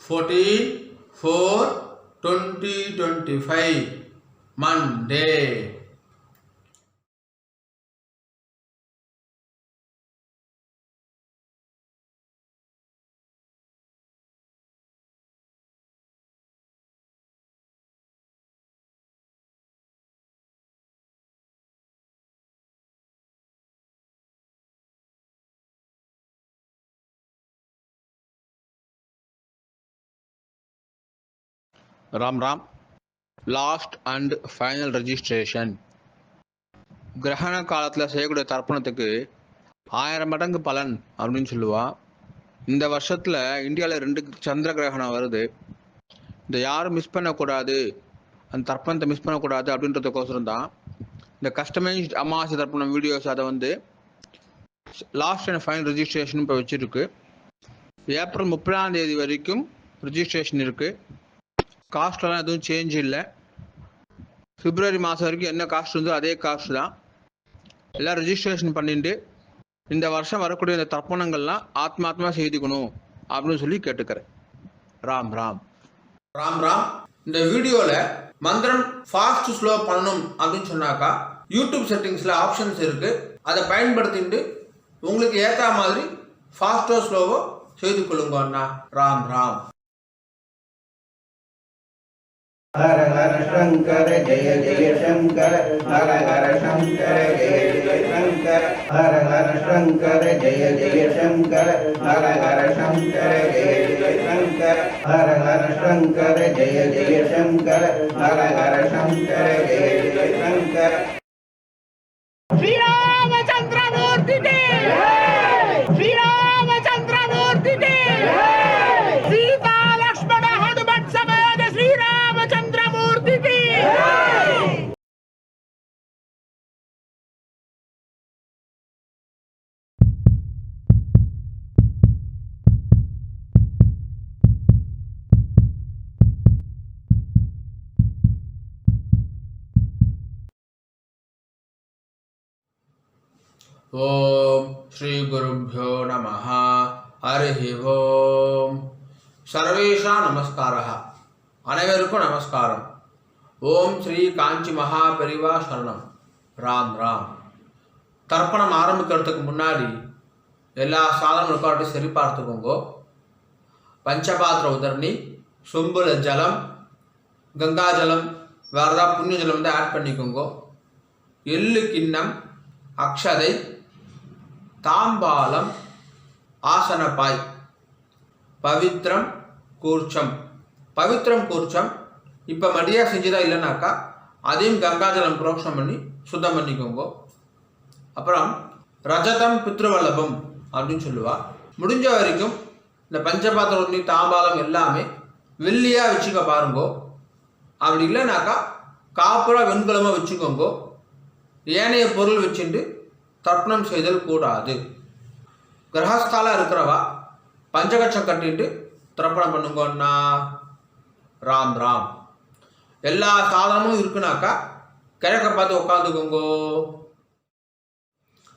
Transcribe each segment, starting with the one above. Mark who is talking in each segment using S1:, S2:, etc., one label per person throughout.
S1: 14/4/2025 Monday.
S2: Ram Ram. Last and final registration. கிரகண காலத்தில் செய்யக்கூடிய தர்ப்பணத்துக்கு 1000 மடங்கு பலன் அப்படின்னு சொல்லுவா. இந்த வருஷத்தில் இந்தியாவில் 2 சந்திர கிரகணம் வருது. இதை யாரும் மிஸ் பண்ணக்கூடாது, அந்த தர்ப்பணத்தை மிஸ் பண்ணக்கூடாது அப்படின்றதுக்கோசரம் தான் இந்த கஸ்டமைஸ்ட் அமாவாசை தர்ப்பணம் வீடியோஸ் அதை லாஸ்ட் அண்ட் ஃபைனல் ரெஜிஸ்ட்ரேஷன் இப்போ வச்சுருக்கு. ஏப்ரல் 30ஆம் தேதி வரைக்கும் ரிஜிஸ்ட்ரேஷன் இருக்குது. காஸ்ட்லாம் எதுவும் சேஞ்ச் இல்லை. பிப்ரவரி மாதம் வரைக்கும் என்ன காஸ்ட் இருந்தோ அதே காஸ்ட் தான். எல்லாம் ரெஜிஸ்ட்ரேஷன் பண்ணிட்டு இந்த வருஷம் வரக்கூடிய இந்த தர்ப்பணங்கள்லாம் ஆத்மாத்மா செய்துக்கணும் அப்படின்னு சொல்லி கேட்டுக்கிறேன். ராம் ராம்.
S1: ராம் ராம். இந்த வீடியோவில் மந்திரம் ஃபாஸ்ட் ஸ்லோ பண்ணணும் அப்படின்னு சொன்னாக்கா யூடியூப் செட்டிங்ஸில் ஆப்ஷன்ஸ் இருக்குது. அதை பயன்படுத்திட்டு உங்களுக்கு ஏற்ற மாதிரி ஃபாஸ்ட்டோ ஸ்லோவோ செய்து கொள்ளுங்க அண்ணா. ராம் ராம்.
S3: हर हर शंकर जय जय शंकर, हर हर शंकर जय जय शंकर, हर हर शंकर जय जय शंकर, हर हर शंकर जय जय शंकर, हर हर शंकर जय जय शंकर, हर हर शंकर जय जय शंकर.
S4: श्री रामचंद्र मूर्ति की जय, श्री रामचंद्र मूर्ति की जय, सीता लक्ष्मण हनुमत समेत श्री रामचंद्र मूर्ति की जय.
S1: ஓம் ஸ்ரீ குருப்யோ நமஹ. ஹரிஹி ஓம். சர்வேஷா நமஸ்காரः. அனைவருக்கும் நமஸ்காரம். ஓம் ஸ்ரீ காஞ்சி மகா பெரிவா சரணம். ராம் ராம். தர்ப்பணம் ஆரம்பிக்கிறதுக்கு முன்னாடி எல்லா சாதனங்களுக்காட்டும் சரி பார்த்துக்கோங்க. பஞ்சபாத்திர உதரணி, சொம்புல ஜலம், கங்கா ஜலம், வேறு ஏதாவது புண்ணிய ஜலம் ஆட் பண்ணிக்கோங்க. எள்ளு கிண்ணம், அக்ஷதை, தாம்பாலம், ஆசனப்பாய், பவித்ரம் கூர்ச்சம். பவித்ரம் கூர்ச்சம் இப்போ மடியாக செஞ்சுதான் இல்லைனாக்கா அதையும் கங்காஜலம் புரோக்ஷம் பண்ணி சுத்தம் பண்ணிக்கோங்க. அப்புறம் ரஜதம் பித்ருவல்லபம் அப்படின்னு சொல்லுவா. முடிஞ்ச வரைக்கும் இந்த பஞ்சபாத்திரம் ஒண்ணி தாம்பாலம் எல்லாமே வெள்ளியாக வச்சுக்க பாருங்கோ. அப்படி இல்லைனாக்கா காப்புரா வெண்கலமாக வச்சுக்கோங்க. ஏனைய பொருள் வச்சுட்டு தர்ப்பணம் செய்தல் கூடாது. கிரகஸ்தாலாக இருக்கிறவா பஞ்சகட்சம் கட்டிட்டு தர்ப்பணம் பண்ணுங்கன்னா. ராம் ராம். எல்லா சாதனமும் இருக்குனாக்கா கிழக்க பார்த்து உட்காந்துக்கோங்கோ.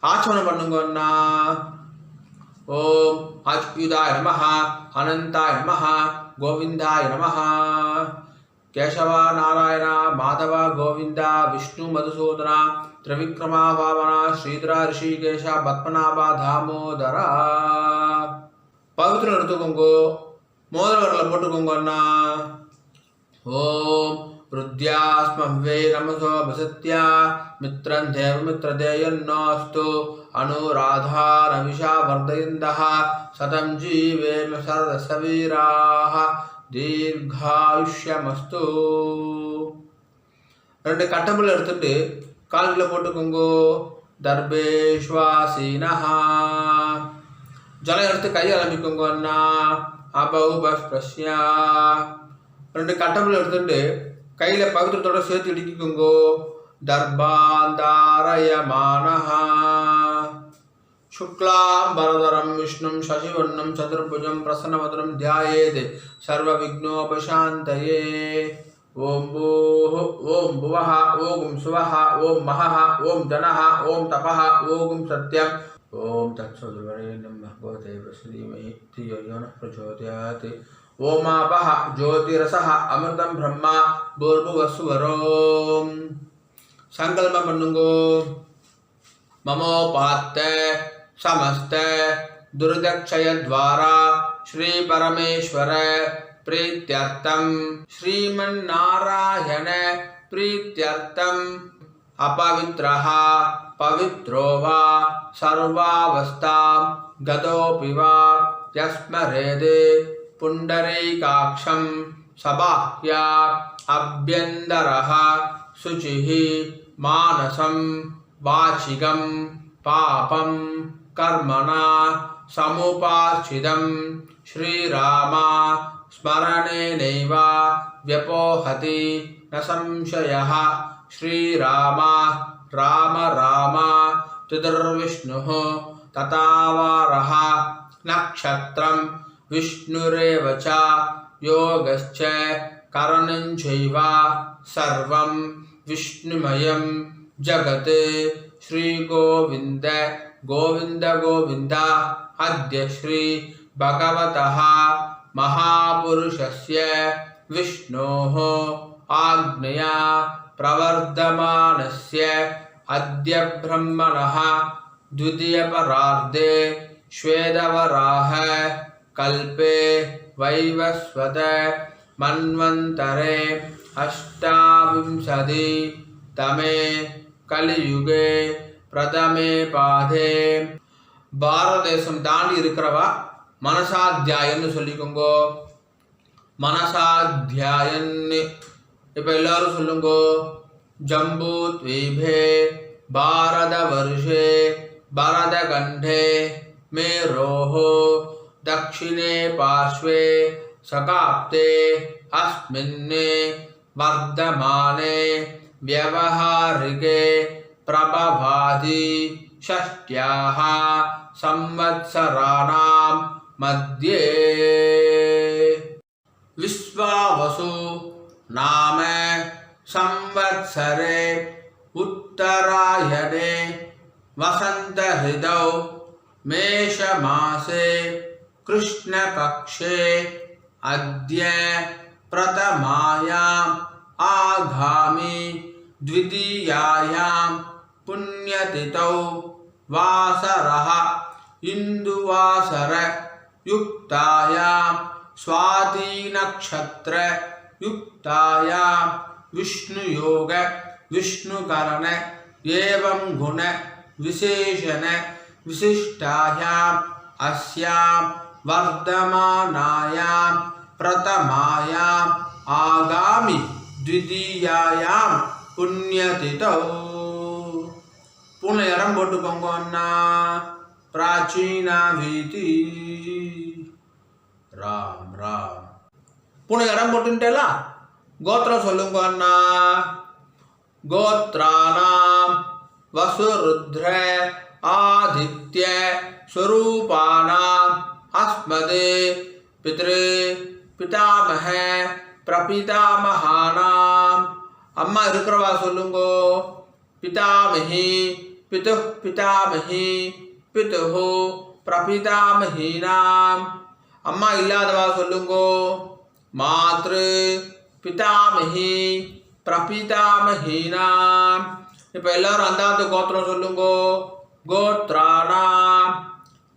S1: ஆச்சமனம் பண்ணுங்கன்னா. ஓம் அச்சுதாய நமஹ, அனந்தாய நமஹ, கோவிந்தாய நமஹ. கேசவா நாராயண மாதவ கோவிந்தா விஷ்ணு மதுசூதனா திரிவிக்ரமா பாவனா ஸ்ரீதரா ரிஷிகேஷா பத்மநாபா தாமோதரா. பவித்திரம் எடுத்துக்கோங்கோ. மோதிர வரல போட்டுக்கோங்க அண்ணா. ஓம் ருத்யாஸ்மவ்வே நமசோ வசத்யா மித்ரம் தேவ மித்ரதேயன்னோஸ்து அனுராதா நவிஷா வர்தயந்தஹ சதம் ஜீவேம சரதசவீராஹ தீர்காயுஷ்யமஸ்து. 2 கட்டம்புல எடுத்துட்டு கால்களை போட்டுக்கோங்கோ. தர்பேஷ்வாசீனஹா. ஜலம் எடுத்து கையை ஆரம்பிக்கோங்க அண்ணா. அபௌபஸ்பஸ்யா. 2 கட்டம்புல எடுத்துட்டு கையில் பவித்திரத்தோட சேர்த்து இடிக்கிக்கோங்கோ. தர்பாந்தாரயமானஹா. शुक्लांबरधरं विष्णुं शशिवर्णं चतुर्भुजं प्रसन्नवदनं ध्यायेत् सर्वविघ्नोपशान्तये. ओम भूः ओम भुवः ओम सुवः ओम महः ओम जनः ओम तपः ओम सत्यम्. ओम तत्सवितुर्वरेण्यं भर्गो देवस्य धीमहि धियो यो नः प्रचोदयात्. ஓமாபஹ ஜோதிரசஹ அமிர்தம் பிரம்மா பூர்புவஸ்வரோம். சங்கல்பம் பண்ணுங்கோ. மமோபாத்த समस्त दुर्दक्षय द्वारा श्री परमेश्वर प्रीत्यर्थम श्रीमन्नारायण प्रीत्यर्थम अपवित्रः पवित्रो वा सर्वावस्थां गतोऽपि वा यस्मरेदे पुण्डरीकाक्षं सबाह्या अभ्यन्तरः शुचिः मानसं वाचिकं पापं कर्मणा समुपाश्चितं श्रीराम स्मरणेनैव व्यपोहति न संशयः. श्रीराम राम राम चतुर्विष्णुः तथावारः नक्षत्रं विष्णुरेव च योगश्च करणं चैव सर्वं विष्णुमयं जगत्. श्री गोविंद गोविंद गोविंद अद्य श्री भगवतः महापुरुषस्य विष्णोः आज्ञया प्रवर्धमानस्य अद्य ब्रह्मणः द्वितीयपरार्धे श्वेतवराह कल्पे वैवस्वत मन्वन्तरे अष्टाविंशति तमे कलियुगे प्रथमे पादे. பாரத தேசம் தாண்டி இருக்கிறவா மனசாத்தியாயன்னு சொல்லிக்கோங்கோ. மனசாத்தியாயன்னு இப்போ எல்லாரும் சொல்லுங்கோ. ஜம்பூ த்வீபே பாரத வருஷே பரத கண்டே மேரோஹோ தக்ஷிணே பார்ஷ்வே சகாப்தே அஸ்மின்னே வர்தமானே व्यवहारिके प्रभवादि षष्ट्याः संवत्सराणां मध्ये विश्वावसु नाम संवत्सरे उत्तरायणे वसंत ऋतौ मेषमासे कृष्णपक्षे अद्य प्रथमायाम् आगामी द्वितीयायां पुण्यतिथौ वासरः इंदुवासर युक्तायां स्वाति नक्षत्र युक्तायां विष्णुयोग विष्णुकरण एवं गुण विशेषण विशिष्टायां अस्यां वर्धमानायां प्रथमायां आगामी द्वितीयायां पुण्यतिथौ. पूर्ण इடம் போட்டுக்கோங்க அண்ணா. प्राचीना வீதி ராம் ராம். பூर्ण இடம் போட்டுட்டேல கோத்திரம் சொல்லுங்க அண்ணா. கோத்ராணாம் வசுருத்ர ஆதித்ய स्वरूपाणाम् अस्मदे पितृ पितामह प्रपितामहानाम्. अम्मा இருக்கிறவா சொல்லுங்கோ. पितामही पितुः पितामही पितुः प्रपितामहीनाम्. अम्मा இல்லாதவா சொல்லுங்கோ. मातृ पितामही प्रपितामहीनाम्. இப்போ எல்லாரும் அந்தாந்த கோத்திரம் சொல்லுங்கோ. गोत्राणाम्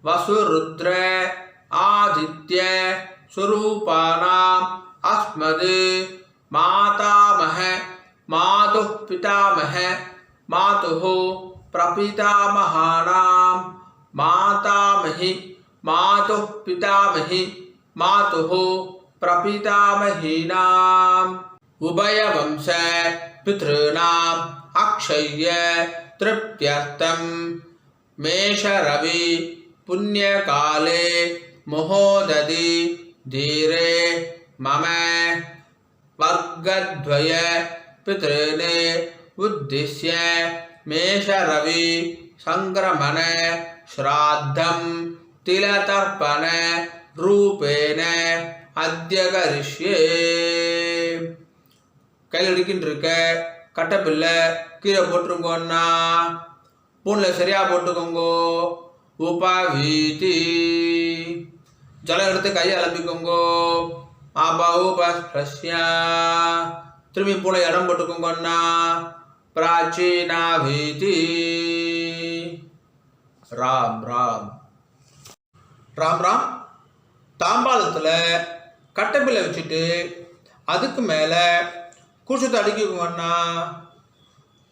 S1: वसुरुद्र आदित्य स्वरूपाणाम् अस्मद् मातामह मातुः पितामह मातुः प्रपितामहानाम्. मातामही मातुः पितामही मातुः प्रपितामहीनाम्. उभयवंश पितॄणाम् अक्षय्य तृप्त्यर्थं मेषरवि पुण्यकाले महोदधि धीरे मम वर्गद्वय पितॄन् उद्दिश्य मेषरवि संक्रमण श्राद्धं तिलतर्पण रूपेण अद्य करिष्ये. கையில் அடிக்கிட்டு இருக்க கட்டப்பில்லை கீழே போட்டுருங்கோன்னா. பூனில் சரியா போட்டுக்கோங்கோ. உபவீதி ஜலம் எடுத்து கையை அலம்பிக்கோங்கோ. அபௌபஸ்ய திரும்பி போல இடம் போட்டுக்கோங்கன்னா பிராச்சீனாபீதி. ராம் ராம் ராம் ராம். தாம்பாளத்தில் கட்டைப்பிள்ளை வச்சுட்டு அதுக்கு மேலே கூச்சத்தை அடுக்கிக்கோங்கன்னா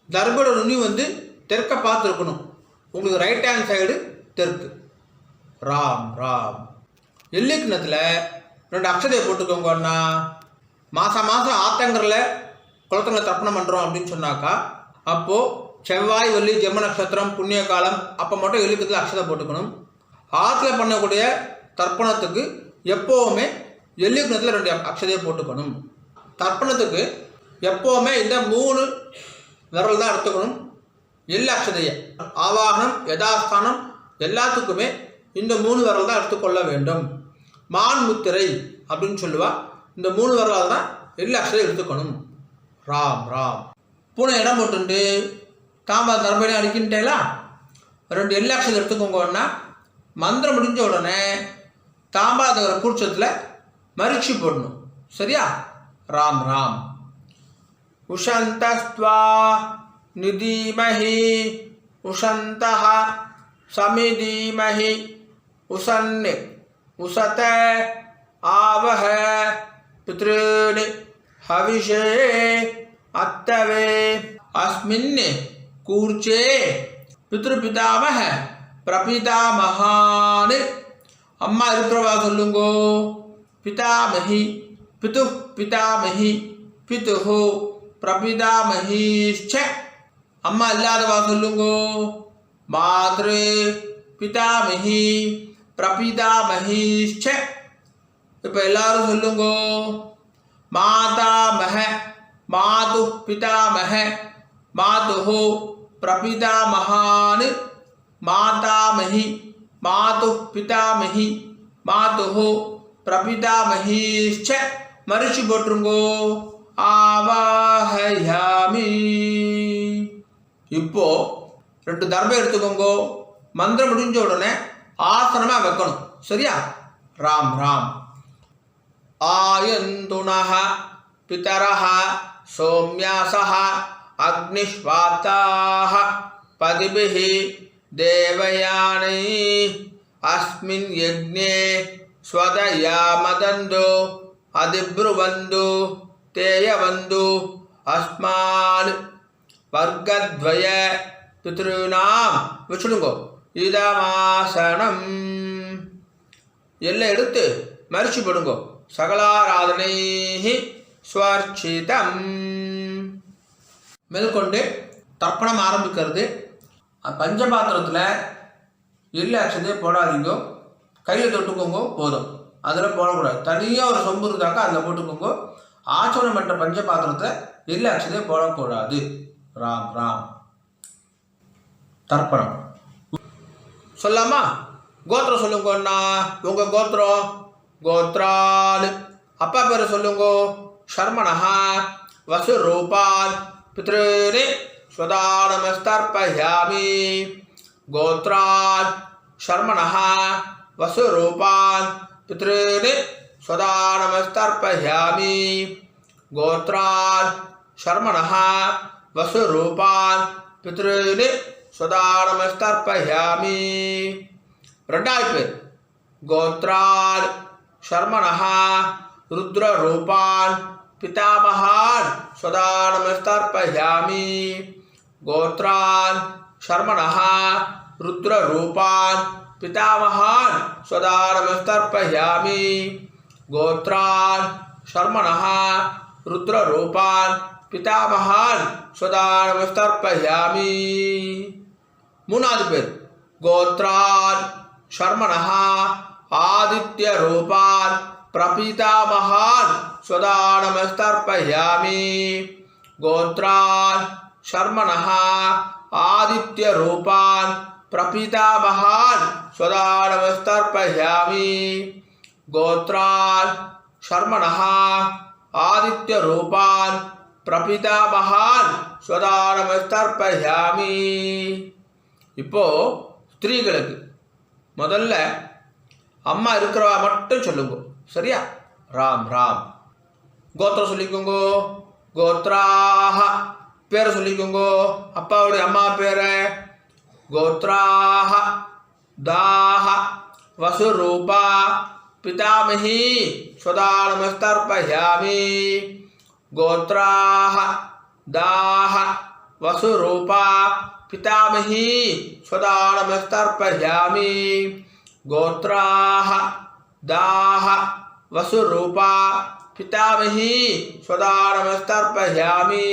S1: தர்போட நுனி வந்து தெற்க பார்த்து இருக்கணும். உங்களுக்கு ரைட் ஹேண்ட் சைடு தெற்கு. ராம் ராம். எள்ளி கிண்ணத்தில் 2 அக்ஷதையை போட்டுக்கோங்கன்னா மாதம் ஆத்தங்கரில் குளத்தங்களை தர்ப்பணம் பண்ணுறோம் அப்படின்னு சொன்னாக்கா அப்போது செவ்வாய் வெள்ளி ஜென்ம நட்சத்திரம் புண்ணிய காலம் அப்போ மட்டும் எள்ளிக்கத்தில் அக்ஷதை போட்டுக்கணும். ஆற்றுல பண்ணக்கூடிய தர்ப்பணத்துக்கு எப்போவுமே எள்ளி கிண்ணத்தில் 2 அக்ஷதையை போட்டுக்கணும். தர்ப்பணத்துக்கு எப்போவுமே இந்த 3 விரல் தான் எடுத்துக்கணும். எள்ளு அக்ஷதையை ஆவாகனம் யதாஸ்தானம் எல்லாத்துக்குமே இந்த 3 விரல் தான் எடுத்துக்கொள்ள வேண்டும். மான் முத்திரை அப்படின்னு சொல்லுவா. இந்த 3 விரலால் தான் எள்ளு அக்ஷதை எடுத்துக்கணும். ராம் ராம். பூனை இடம் போட்டுண்டு தாம்பா தர்பையும் அடிக்கின்றேலா 2 எள்ளு அக்ஷதை எடுத்துக்கோங்கன்னா மந்திரம் முடிஞ்ச உடனே தாம்பாதகர கூர்ச்சத்தில் மரிச்சி போடணும். சரியா? ராம் ராம். உஷந்தஸ்த்வா நிதீமஹி உஷந்தஹ சமிதீமஹி உசன்னி உசத ஆவஹ பித்ருணி ஹவிஷே அத்தவே அஸ்மின் கூர்ச்சே பித்ருபிதாமஹ பிரபிதாமஹான். அம்மா இருக்கிறவா சொல்லுங்கோ. பிதாமஹி பிது பிதாமஹி பிதுஹு பிரபிதாமஹீஷ்ச. அம்மா இல்லாதவா சொல்லுங்கோ. மாத்ரு பிதாமஹி பிரபிதாமஹீஷ்ச. இப்போ எல்லாரும் சொல்லுங்கோ. மாதாமஹ மாது பிதாமஹ மாதுஹு பிரபிதாமஹான். மாதாமஹி மாது பிதாமஹி மாதுஹு பிரபிதாமஹீஷ்ச. மரிச்சு போட்டுருங்கோ. ஆவாஹயாமி. இப்போ 2 தர்பை எடுத்துக்கோங்கோ. மந்திரம் முடிஞ்ச உடனே ஆசனமா வைக்கணும். சரியா? ராம் ராம். ஆயந்துனஹ பிதரஹ சோம்யாசஹ அக்னிஷ்வாத்தாஹ பதிபிஹி தேவயானை அஸ்மின் யக்ஞே ஸ்வதயாமதந்து அதிப்ருவந்து தேயவந்து அஸ்மான் வர்க்கத்வய பித்ருநாம். வச்சுடுங்கோ. இதமாசனம். எல்லாம் எடுத்து மரிச்சு போடுங்கோ. சகலாராதனை ஸ்வர்ச்சிதம். மேற்கொண்டு தர்ப்பணம் ஆரம்பிக்கிறது. பஞ்சபாத்திரத்தில் எள்ளு அக்ஷதையை போடாதீங்க. கையில் தொட்டுக்கோங்க போதும். அதில் போடக்கூடாது. தனியாக ஒரு சொம்பு இருந்தாக்கா அதில் போட்டுக்கோங்க. ஆச்சரணம் பண்ணுற பஞ்சபாத்திரத்தில் எள்ளு அக்ஷதையை போடக்கூடாது. ராம் ராம். தர்ப்பணம் சொல்லாமா? கோத்திரம் சொல்லுங்கண்ணா. உங்கள் கோத்திரம் கோத்ரான். அப்பா பேர் சொல்லுங்க. சர்மணஹா வசுரூபான் பித்ருனி ஸ்வதானமஸ்தர்ப்பயாமி. கோத்ரான் சர்மணஹா வசுரூபான் பித்ருனி ஸ்வதானமஸ்தர்ப்பயாமி. கோத்ரான் சர்மணஹா வசுரூபான் பித்ருனி ஸ்வதானமஸ்தர்ப்பயாமி. 2வது பேர் கோத்ரான் சர்மணஹா ருத்ரரூபான் பிதாமகான் ஸ்வதானமஸ்தர்ப்பயாமி. கோத்ரான் சர்மணஹா ருத்ரரூபான் பிதாமகான் ஸ்வதானமஸ்தர்ப்பயாமி. கோத்ரான் சர்மணஹா ருத்ரரூபான் பிதாமகான் ஸ்வதானமஸ்தர்ப்பயாமி. 3வது பேர் கோத்ரான் சர்மணஹா ஆதித்ய ரூபான் பிரபிதாமகான் ஸ்வதானமஸ்தர்ப்பயாமி. கோத்ரான் சர்மணஹா ஆதித்ய ரூபான் பிரபிதாமகான் ஸ்வதானமஸ்தர்ப்பயாமி. கோத்ரான் சர்மணஹா ஆதித்ய ரூபான் பிரபிதாமகான் ஸ்வதானமஸ்தர்ப்பயாமி. இப்போ ஸ்திரீகளுக்கு முதல்ல அம்மா இருக்கிறவா மட்டும் சொல்லுங்க. சரியா? ராம் ராம். கோத்திரம் சொல்லிக்கோங்க. கோத்ராஹ. பேரை சொல்லிக்கோங்க. அப்பாவுடைய அம்மா பேரை. கோத்ராஹ தாஹ வசுரூபா பிதாமஹி ஸ்வதானமஸ்தர்ப்பயாமி. கோத்ராஹ தாஹ வசுரூபா பிதாமஹி ஸ்வதானமஸ்தர்ப்பயாமி. கோத்ராஹ தாஹ வசுரூபா பிதாமஹி ஸ்வதானமஸ்தர்ப்பயாமி.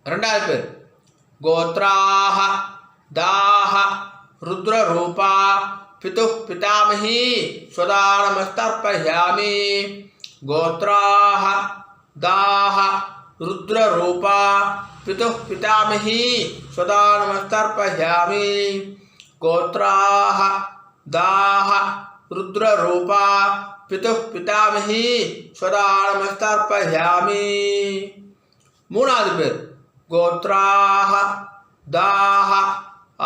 S1: ரெண்டாவது பேர். கோத்ராஹ தாஹ ருத்ரரூபா பிதுः பிதாமஹி ஸ்வதானமஸ்தர்ப்பயாமி. கோத்ராஹ தாஹ ருத்ரரூபா பிதுः பிதாமஹி ஸ்வதானமஸ்தர்ப்பயாமி. கோத்ராஹ தாஹ ருத்ரரூபா பிதுः பிதாமஹி ஸ்வதானமஸ்தர்ப்பயாமி. மூணாவது பேர். கோத்ராஹ தாஹ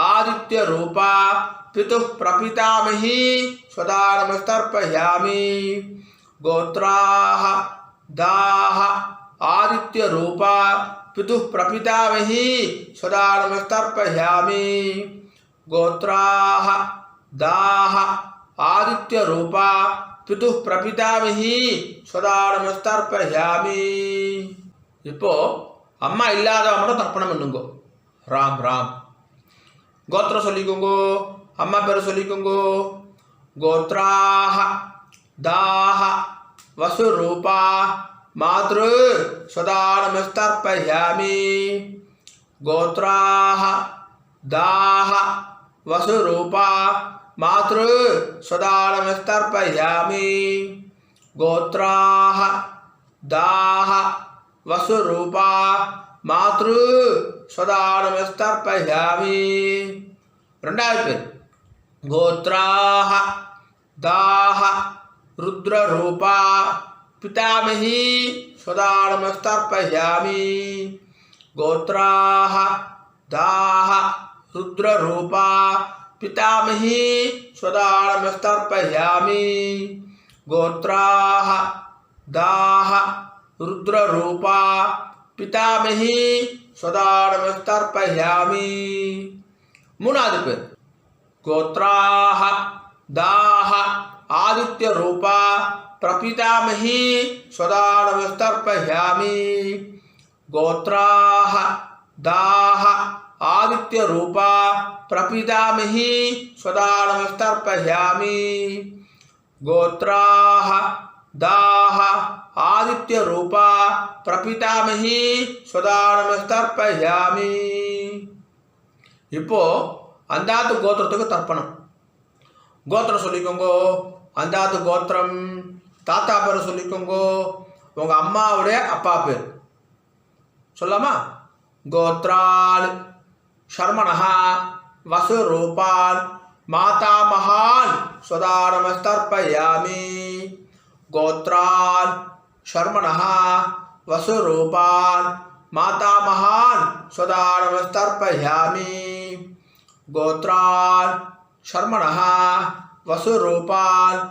S1: ஆதித்ய ரூபா பிதுः பிரபிதாமஹி ஸ்வதானமஸ்தர்ப்பயாமி. கோத்ராஹ தாஹ ஆதித்ய ரூபா பிதுः பிரபிதாமஹி ஸ்வதானமஸ்தர்ப்பயாமி. கோத்ராஹ தாஹ ஆதித்ய ரூபா பிதுः பிரபிதாமஹி ஸ்வதானமஸ்தர்ப்பயாமி. இப்போ அம்மா இல்லாதவ மட்டும் தர்ப்பணம் பண்ணுங்க. ராம் ராம். கோத்திரம் சொல்லிக்கோங்க. அம்மா பேரை சொல்லிக்கோங்க. கோத்ராஹ தாஹ வசுரூபா மாத்ரு ஸ்வதானமஸ்தர்ப்பயாமி. கோத்ராஹ தாஹ வசுரூபா மாத்ரு ஸ்வதானமஸ்தர்ப்பயாமி. கோத்ராஹ தாஹ வசுரூபா மாத்ரு ஸ்வதானமஸ்தர்ப்பயாமி. ரெண்டாவது பேர். கோத்ராஹ தாஹ ருத்ரரூபா பிதாமஹி ஸ்வதானமஸ்தர்ப்பயாமி. கோத்ராஹ தாஹ ருத்ரரூபா பிதாமஹி ஸ்வதானமஸ்தர்ப்பயாமி. கோத்ராஹ தாஹ ருத்ரரூபா பிதாமஹி ஸ்வதானமஸ்தர்ப்பயாமி. மூணாவது பேர். கோத்ராஹ தாஹ ஆதித்ய ரூபா பிரபிதாமஹி ஸ்வதானமஸ்தர்ப்பயாமி. கோத்ராஹ தாஹ ஆதித்ய ரூபா பிரபிதாமஹி ஸ்வதானமஸ்தர்ப்பயாமி. கோத்ராஹ தாஹ ஆதித்ய ரூபா பிரபிதாமஹி ஸ்வதானமஸ்தர்ப்பயாமி. இப்போ அந்தாத்து கோத்திரத்துக்கு தர்ப்பணம். கோத்திரம் சொல்லிக்கோங்க. அந்தாத்து கோத்திரம். தாத்தா பேரை சொல்லிக்கோங்க. உங்க அம்மாவுடைய அப்பா பேர் சொல்லாமா? கோத்ரால் சர்மணஹ வசுரூபான் மாதாமகான் ஸ்வதானமஸ்தர்ப்பயாமி. கோத்ரான் சர்மணஹ வசுரூபான் மாதாமகான் ஸ்வதானமஸ்தர்ப்பயாமி. கோத்ரான் சர்மணஹ வசுரூபான்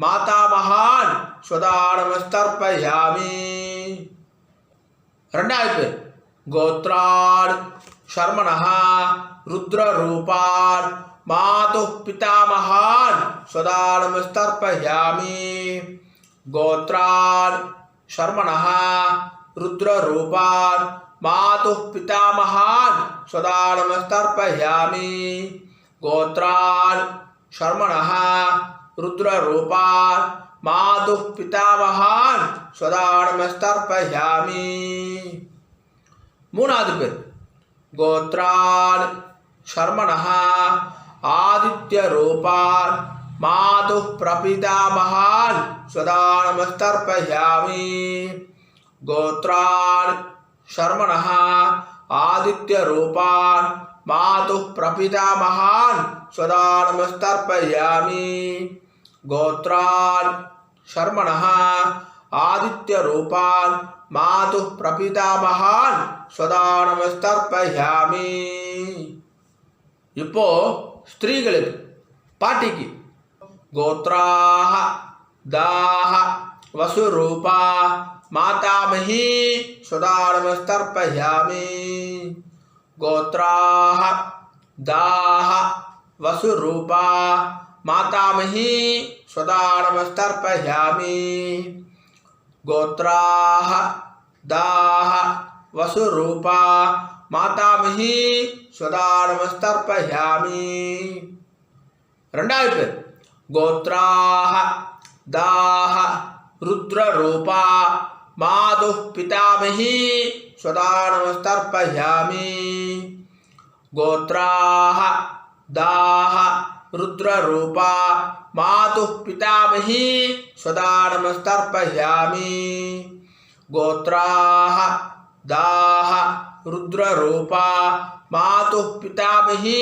S1: மாதாமகான் ஸ்வதானமஸ்தர்ப்பயாமி. ரெண்டாவது பேர். கோத்ரான் சர்மணஹ ருத்ரரூபான் மாதுः பிதாமகான் ஸ்வதானமஸ்தர்ப்பயாமி. கோத்ரான் சர்மணஹ ருத்ரரூபான் மாதுः பிதாமகான் ஸ்வதானமஸ்தர்ப்பயாமி. கோத்ரான் சர்மணஹ ருத்ரரூபான் மாதுः பிதாமகான் ஸ்வதானமஸ்தர்ப்பயாமி. மூணாவது பேர். கோத்ரான் சர்மணஹ ஆதித்ய ரூபான் மாதுः பிரபிதாமகான் ஸ்வதானமஸ்தர்ப்பயாமி. கோத்ரான் சர்மணஹ ஆதித்ய ரூபான் மாதுः பிரபிதாமகான் ஸ்வதானமஸ்தர்ப்பயாமி. கோத்ரான் சர்மணஹ ஆதித்ய ரூபான் மாதுः பிரபிதாமகான் ஸ்வதானமஸ்தர்ப்பயாமி. இப்போ ஸ்திரீகளுக்கு பாட்டிக்கு கோத்ராஹ தாஹ वसुरूपा मातामही स्वदानमस्तर्पयामि गोत्राः दाः वसुरूपा मातामही स्वदानमस्तर्पयामि गोत्राः दाः वसुरूपा मातामही स्वदानमस्तर्पयामि ரெண்டாவது பேர் गोत्राः दाः रुद्ररूपा मातुः पितामही स्वदानमस्तर्पयामि गोत्राः दाः रुद्ररूपा मातुः पितामही स्वदानमस्तर्पयामि गोत्राः दाः रुद्ररूपा मातुः पितामही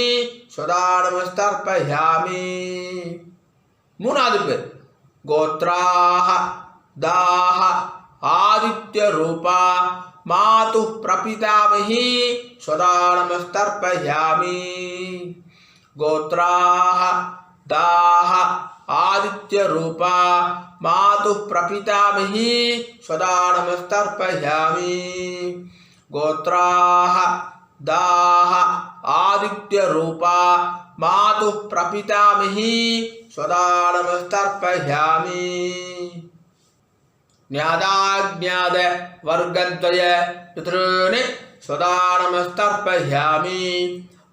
S1: स्वदानमस्तर्पयामि மூணாவது பேர் गोत्राः दाः आदित्यरूपा मातुः प्रपितामही स्वदानमस्तर्पयामि गोत्राः दाः आदित्यरूपा मातुः प्रपितामही स्वदानमस्तर्पयामि गोत्राः दाः आदित्यरूपा मातुः प्रपितामही स्वदानमस्तर्पयामि न्यादाज्ञाद वर्गद्वय पितॄन् स्वदानमस्तर्पयामि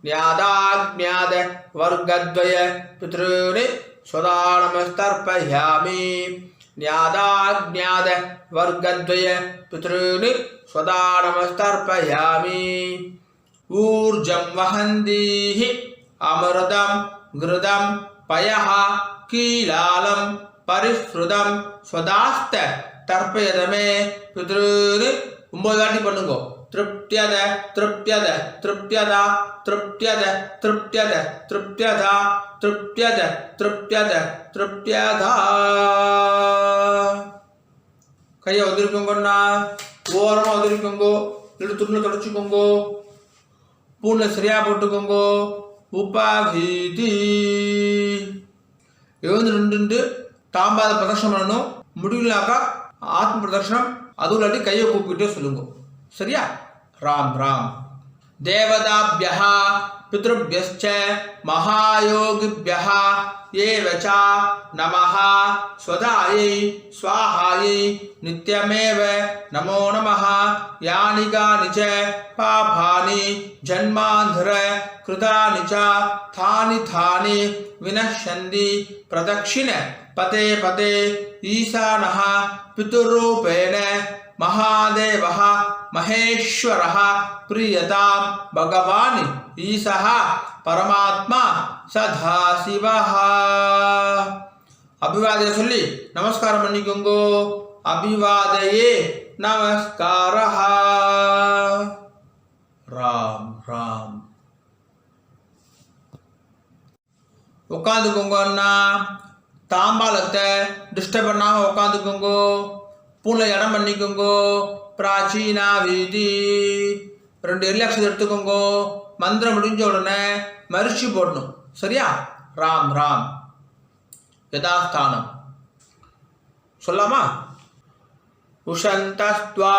S1: न्यादाज्ञाद वर्गद्वय पितॄन् स्वदानमस्तर्पयामि न्यादाज्ञाद वर्गद्वय पितॄन् स्वदानमस्तर्पयामि ऊर्जं वहन्तीः अमृतं घृतं पयः कीलालं परिश्रुतं स्वदास्त तर्पयदमे पितॄन् 9 வாட்டி பண்ணுங்க तृप्त्यद तृप्त्यद तृप्त्यदा तृप्त्यद तृप्त्यद तृप्त्यदा तृप्त्यद तृप्त्यद तृप्त्यदा கையை ஒதுக்கிக்கோங்கண்ணா ஓரமாக ஒதுக்கிக்கோங்க இல்லைட்டு துணியில் தொடச்சிக்கோங்க பூனை சரியாக போட்டுக்கோங்க உபாகீதி எழுந்து நின்று தாம்பாத பிரதர்ஷனம் பண்ணணும் முடியலனாக்கா ஆத்ம பிரதர்ஷனம் அதுவும் இல்லாட்டி கையை கூப்பிக்கிட்டே சொல்லுங்க சரியா ராம் ராம் தேவதாபியः பித்ருभ्यश्च महायोगिभ्यः एव च नमः स्वदायै स्वाहायै नित्यमेव नमो नमः यानि कानि च पापानि जन्मान्धर कृतानि च थानि थानि विनश्यन्ति प्रदक्षिण पते पते ईशानः पितुरूपेण महादेवः महेश्वरः प्रियतां भगवान् ईशः परमात्मा सदाशिवः अभिवादय சொல்லி நமஸ்காரம் பண்ணிக்கோங்க अभिवादये नमस्कारः राम राम உட்காந்துக்கோங்க அண்ணா தாம்பாலத்தை டிஸ்டர்ப் பண்ணாமல் உட்காந்துக்கோங்க பூனை இடம் பண்ணிக்கோங்க பிராச்சீனா வீதி 2 எல்லையக்ஷரம் எடுத்துக்கோங்க மந்திரம் முடிஞ்ச உடனே மரிச்சி போடணும் சரியா ராம் ராம் யதாஸ்தானம் சொல்லாமா உஷந்தஸ்த்வா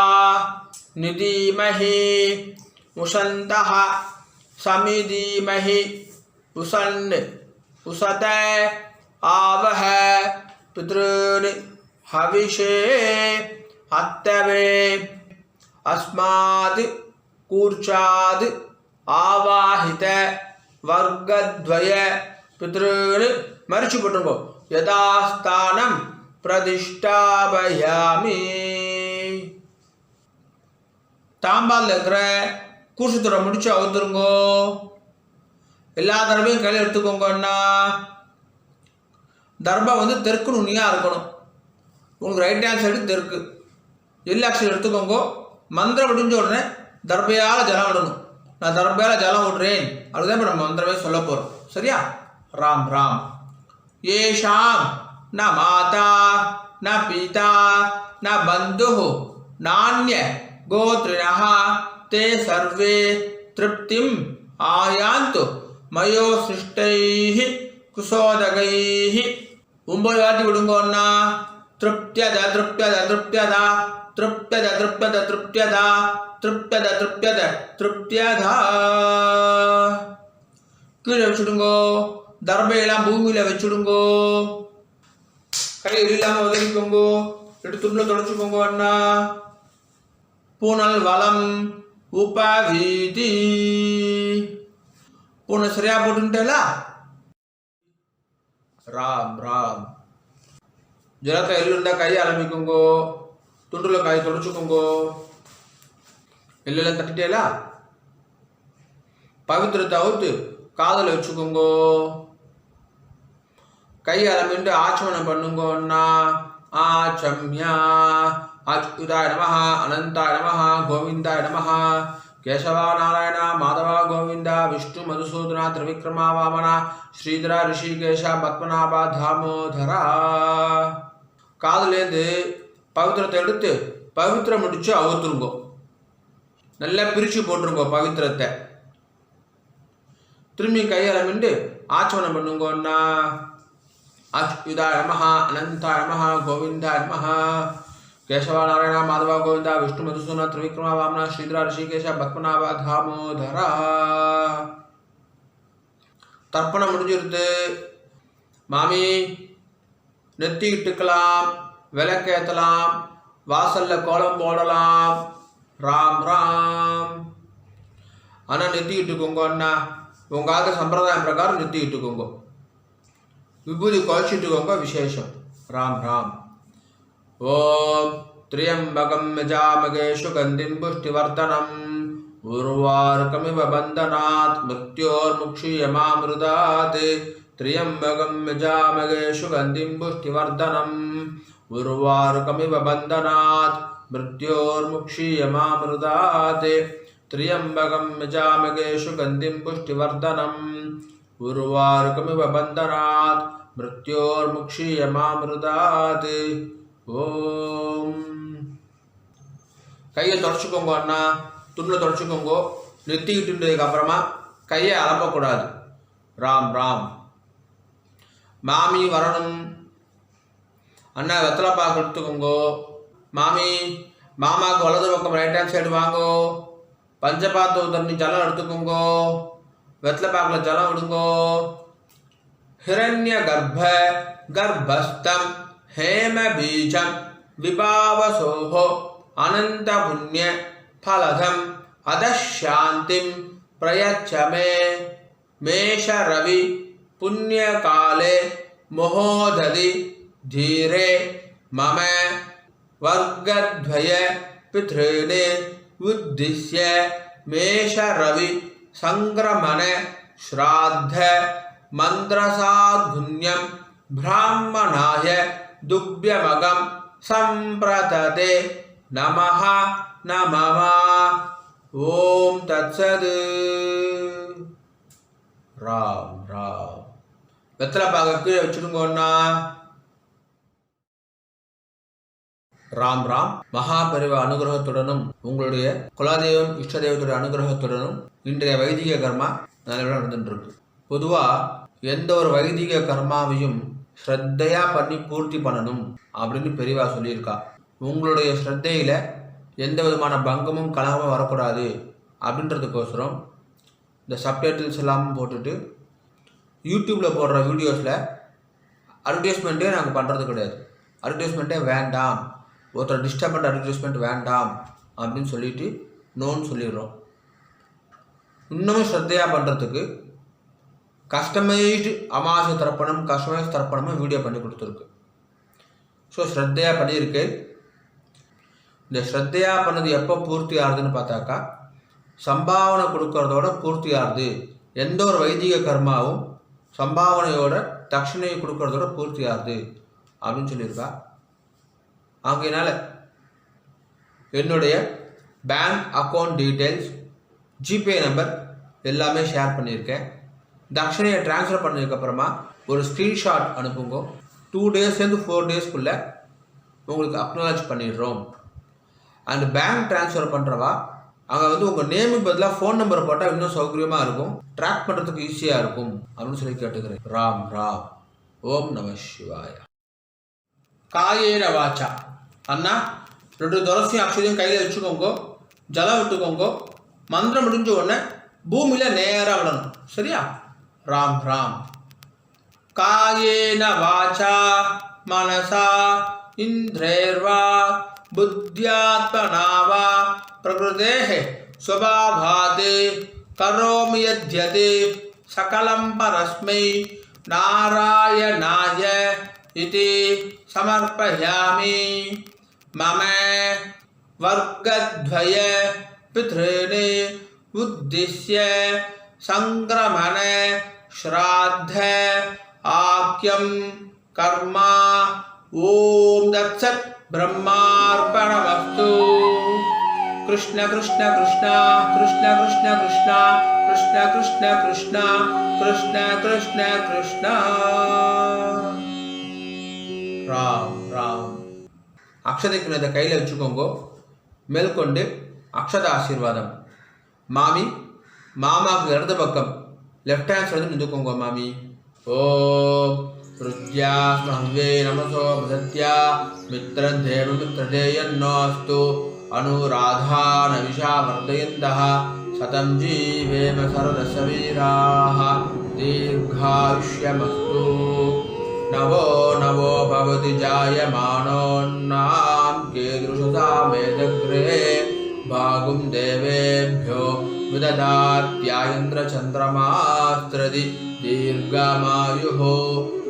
S1: நிதீமஹி உஷந்தஹ சமிதீமஹி உஷன் உஷத आवह पितॄन् हविषे हत्तवे अस्मात् कूर्चाद् आवाहित वर्गद्वय पितॄन् मरिச்சு போட்டுங்க யதாஸ்தானம் பிரதிஷ்டாபயாமி தாம்பால் இருக்கிற கூசுத்துறை முடிச்சு அவுத்துருங்கோ எல்லா தடவையும் கையில் எடுத்துக்கோங்கன்னா தர்பா வந்து தெற்கு நுனியாக இருக்கணும் உங்களுக்கு ரைட் ஹேண்ட் சைடு தெற்கு எல்லையக்ஷரம் எடுத்துக்கோங்க மந்திரம் முடிஞ்ச உடனே தர்பையால் ஜலம் விடணும் நான் தர்பையால் ஜலம் விடுறேன் அதுதான் இப்போ நம்ம மந்திரமே சொல்ல போகிறோம் சரியா ராம் ராம் ஏஷாம் ந மாதா ந பிதா ந பந்து நானிய கோத்ரிணः ते सर्वे तृप्तिम् आयान्तु मयो सृष्टैः कुसोदगैः 9 வாட்டி விடுங்கோன்னா திருப்தியத திருப்தியத திருப்தியதா திருப்தியத திருப்தியத திருப்தியதா திருப்தியத திருப்தியத திருப்தியதா. கீழே வச்சுடுங்கோ. தர்பையெல்லாம் பூமியில வச்சுடுங்கோ. கை இல்லாம உதவிக்கோங்கோ. எடுத்துள்ள தொடச்சுக்கோங்க அண்ணா. பூனல் வளம் உபவீதி. பூனை சரியா போட்டுட்டேலா? ராம் ராம். ஜலத்தை எள்ளுண்டா கையை ஆரம்பிக்குங்கோ. துண்டுல கை தொடச்சுக்கோங்கோ. எள்ளெல்லாம் தட்டிட்டேலா? பவித்திரத்தை அவுத்து காதல வச்சுக்கோங்கோ. கை ஆரம்பிட்டு ஆச்சமனம் பண்ணுங்கோ அண்ணா. ஆச்சம்யா. அச்சுதாய நமஹ அனந்தாய நமஹ கோவிந்தாய நமஹ கேசவா நாராயண மாதவா கோவிந்தா விஷ்ணு மதுசூதனா திரிவிக்ரமா வாமனா ஸ்ரீதரா ரிஷிகேஷா பத்மநாபா தாமோதரா. காதுலேருந்து பவித்திரத்தை எடுத்து பவித்திரம் முடிச்சு அவுத்துருங்கோ. நல்லா பிரித்து போட்டுருங்கோ பவித்திரத்தை. திரும்பி கையால் மிண்டு ஆச்சமனம் பண்ணுங்கோன்னா. அச்சுதாய நமஹ அனந்தாய நமஹ கோவிந்தாய நமஹ கேசவா நாராயண மாதவா கோவிந்தா விஷ்ணு மதுசூதனா திரிவிக்ரமா வாமனா ஸ்ரீதரா ரிஷிகேஷா பத்மநாபா தாமோதரா. தர்ப்பணம் முடிஞ்சிருது. மாமி நெத்திக்கிட்டுக்கலாம், விளக்கேற்றலாம், வாசல்ல கோலம் போடலாம். ராம் ராம். ஆனால் நெத்திக்கிட்டுக்கோங்க அண்ணா. உங்காத சம்பிரதாயம் பிரகாரம் நெத்திக்கிட்டுக்கோங்க. விபூதி குறைச்சிட்டுக்கோங்க. விசேஷம். ராம் ராம். ஓம் திரியம்பகம் யஜாமகே சுகந்திம் புஷ்டிவர்தனம் உர்வாருகமிவ பந்தனாத் மிருத்யோர்முக்ஷீயமாமிருதாத். திரியம்பகம் யஜாமகே சுகந்திம் புஷ்டிவர்தனம் உர்வாருகமிவ பந்தனாத் மிருத்யோர்முக்ஷீயமாமிருதாத். திரியம்பகம் யஜாமகே சுகந்திம் புஷ்டிவர்தனம் உர்வாருகமிவ பந்தனாத் மிருத்யோர்முக்ஷீயமாமிருதாத். ஓம். கையை தொடச்சுக்கோங்க அண்ணா. துணில் தொடச்சுக்கோங்கோ. நெத்திக்கிட்டுன்றதுக்கு அப்புறமா கையை அலம்பக்கூடாது. ராம் ராம். மாமி வரணும் அண்ணா. வெத்தலை பாக்கு எடுத்துக்கோங்கோ. மாமி மாமாவுக்கு வலது பக்கம் ரைட் ஹேண்ட் சைடு வாங்கோ. பஞ்சபாத்து தண்ணி ஜலம் எடுத்துக்கோங்கோ. வெத்தலை பாக்கில் ஜலம் விடுங்கோ. ஹிரண்ய கர்ப்ப கர்ப்பஸ்தம் हेम बीजम विभावसोहो अनंत पुण्य फलधम अदशांतिम प्रयच्छ मे मेष रवि पुण्य काले महोदधि धीरे मम वर्गद्वय पितॄने उद्दिश्य मेष रवि संक्रमण श्राद्ध मंत्रसाधुन्यम ब्राह्मणाय दुभ्यमगम संप्रतते नमः नमः. ओम तत्सद. राम राम. வெத்தலை பாக்க கீழே வச்சுடுங்கண்ணா. ராம் ராம். மகாபரிவ அனுகிரகத்துடனும் உங்களுடைய குலதெய்வம் இஷ்ட தெய்வத்துடைய அனுகிரகத்துடனும் இன்றைய வைதிக கர்மா நல்ல நடந்துட்டு இருக்கு. பொதுவா எந்த ஒரு வைதிக கர்மாவையும் ஸ்ரத்தையா பண்ணி பூர்த்தி பண்ணணும் அப்படின்னு பெரியவா சொல்லியிருக்கா. உங்களுடைய ஸ்ரத்தையில எந்த விதமான பங்கமும் கலகமும் வரக்கூடாது அப்படின்றதுக்கோசரம் இந்த சப்டைட்டில்ஸ் எல்லாம் போட்டுட்டு யூடியூப்ல போடுற வீடியோஸில் அட்வர்டைஸ்மெண்ட்டே நாங்கள் பண்ணுறது கிடையாது. அட்வர்டைஸ்மெண்ட்டே வேண்டாம், ஒருத்தர் டிஸ்டர்பண்ட் அட்வர்டைஸ்மெண்ட் வேண்டாம் அப்படின்னு சொல்லிட்டு நோன்னு சொல்லிடுறோம். இன்னமும் ஸ்ரத்தையாக பண்ணுறதுக்கு கஸ்டமைஸ்டு அமாவாசை தர்ப்பணம் கஸ்டமைஸ் தர்ப்பணமும் வீடியோ பண்ணி கொடுத்துருக்கு. ஸோ ஸ்ரத்தையாக பண்ணியிருக்கு. இந்த ஸ்ரத்தையாக பண்ணது எப்போ பூர்த்தி ஆகுதுன்னு பார்த்தாக்கா சம்பாவனை கொடுக்கறதோட பூர்த்தி ஆகுது. எந்த ஒரு வைதிக கர்மாவும் சம்பாவனையோட தட்சிணையை கொடுக்கறதோட பூர்த்தி ஆகுது அப்படின்னு சொல்லியிருக்கா. ஆகையினால என்னுடைய bank account details, GPay number எல்லாமே ஷேர் பண்ணியிருக்கேன். தட்சிணையை ட்ரான்ஸ்ஃபர் பண்ணதுக்கப்புறமா ஒரு ஸ்க்ரீன்ஷாட் அனுப்புங்க. 2 டேஸ்லேருந்து 4 டேஸ்க்குள்ளே உங்களுக்கு அக்னாலஜ் பண்ணிடுறோம். அண்ட் பேங்க் ட்ரான்ஸ்ஃபர் பண்ணுறவா அங்கே உங்கள் நேமுக்கு பதிலாக ஃபோன் நம்பரை போட்டால் இன்னும் சௌகரியமாக இருக்கும், ட்ராக் பண்ணுறதுக்கு ஈஸியாக இருக்கும் அப்படின்னு சொல்லி கேட்டுக்கிறேன். ராம் ராம். ஓம் நம சிவாய. காயேன வாச்சா. அண்ணா 2 துளசியும் அக்ஷதையும் கையில் வச்சுக்கோங்க, ஜலம் விட்டுக்கோங்க. மந்திரம் முடிஞ்ச உடனே பூமியில் நேராக விடணும். சரியா? ராம் ராம். காயேன வாச்சா மனசா இந்திரேர்வா புத்தியாத்மனா வா பிரகிருதேஹ ஸ்வபாவாத் கரோமி யத்யத் சகலம் பரஸ்மை நாராயணாய இதி சமர்ப்பயாமி. மம வர்க்கத்வய பித்ருனே உத்திஸ்ய சங்கிரமண ஸ்ராத்த ஆக்யம் கர்மா. ஓம் தத்சத் பிரம்மார்ப்பணமஸ்து. கிருஷ்ண கிருஷ்ண கிருஷ்ணா கிருஷ்ண கிருஷ்ண கிருஷ்ணா கிருஷ்ண கிருஷ்ண கிருஷ்ணா கிருஷ்ண கிருஷ்ண கிருஷ்ணா. ராம் ராம். அக்ஷதைக்கு இதை கையில் வச்சுக்கோங்க. மேற்கொண்டு அக்ஷத ஆசீர்வாதம். மாமி மாமாவுக்கு இடது பக்கம் லெஃப்ட் ஹேண்ட் சைடு நின்றுக்கோங்க மாமி. ஓம் ருத்யா ஸ்மஹ்வே நமசோ பிரதத்யா மித்ரதேவ மித்ரதேயன்னோஸ்து அனுராதான விஷா வர்தயந்தः சதம் ஜீவேம சரதசவீராः தீர்காயுஷ்யமஸ்து. நவோ நவோ பவதி ஜாயமானோன்னாம் கீதృశசா மேதக்ரே பாகும் தேவேभ्यो விததாத்யாயந்திர சந்திரமாஸ்திரதி தீர்காமாயுः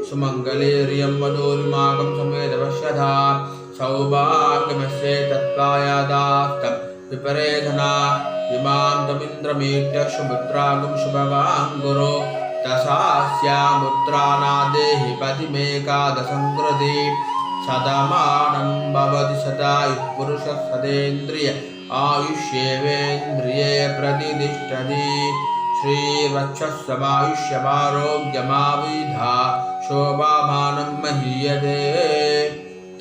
S1: சுமங்கலேரியம் மதோரிமாகம் சமேதவஷ்யதா சௌபாகியமஸ்யே தத்வாயாதாஸ்தம் விபரேதனா இமாம் தமிந்திரமீட்ய சுபுத்ராகும் சுபவாங்குரு தசாஸ்யாமுத்ராநாதேஹி பதிமேகாதசங்கிருதி சதமானம் பவதி சதாயுः புருஷः சதேந்திரிய ஆயுஷ்யேவேந்திரியே பிரதிதிஷ்டதி. ஸ்ரீவத்சஸ்வமாயுஷ்யமாரோக்யமாவிதா சோபாமானம் மஹீயதே.